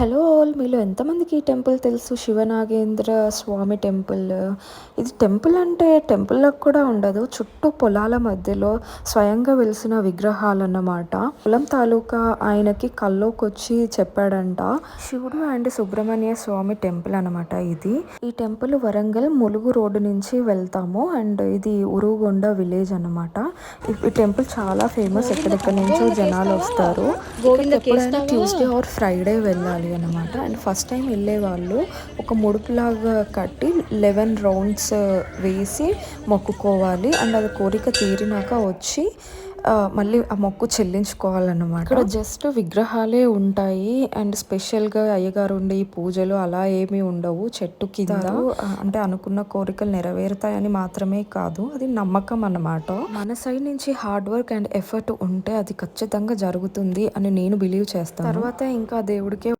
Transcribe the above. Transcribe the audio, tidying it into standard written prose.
Hello all మీలో ఎంతమందికి ఈ టెంపుల్ తెలుసు? శివనాగేంద్ర స్వామి టెంపుల్. ఇది టెంపుల్ అంటే టెంపుల్‌లా కూడా ఉండదు. చుట్టూ పొలాల మధ్యలో స్వయంగా వెలిసిన విగ్రహాలన్నమాట. పొలం తాలూకా ఆయనకి కల్లోకొచ్చి చెప్పాడంట. శివుడు అండ్ సుబ్రహ్మణ్య స్వామి టెంపుల్ అనమాట ఇది. ఈ టెంపుల్ వరంగల్ ములుగు రోడ్డు నుంచి వెళ్తాము. అండ్ ఇది ఉరువగొండ విలేజ్ అనమాట. ఈ టెంపుల్ చాలా ఫేమస్. ఎక్కడెక్కడి నుంచో జనాలు వస్తారు. ఇక్కడికి ఎప్పుడైనా ట్యూస్డే ఆర్ ఫ్రైడే వెళ్ళాలి అనమాట. అండ్ ఫస్ట్ టైం వెళ్ళే వాళ్ళు ఒక ముడుపులాగా కట్టి 11 రౌండ్స్ వేసి మొక్కుకోవాలి. అండ్ అది కోరిక తీరినాక వచ్చి మళ్ళీ ఆ మొక్కు చెల్లించుకోవాలన్నమాట. ఇక్కడ జస్ట్ విగ్రహాలే ఉంటాయి. అండ్ స్పెషల్‌గా అయ్యగారు ఉండి పూజలు అలా ఏమీ ఉండవు. చెట్టు కింద అంటే అనుకున్న కోరికలు నెరవేరుతాయని మాత్రమే కాదు, అది నమ్మకం అన్నమాట. మన సైడ్ నుంచి హార్డ్ వర్క్ అండ్ ఎఫర్ట్ ఉంటే అది ఖచ్చితంగా జరుగుతుంది అని నేను బిలీవ్ చేస్తాను. తర్వాత ఇంకా దేవుడికే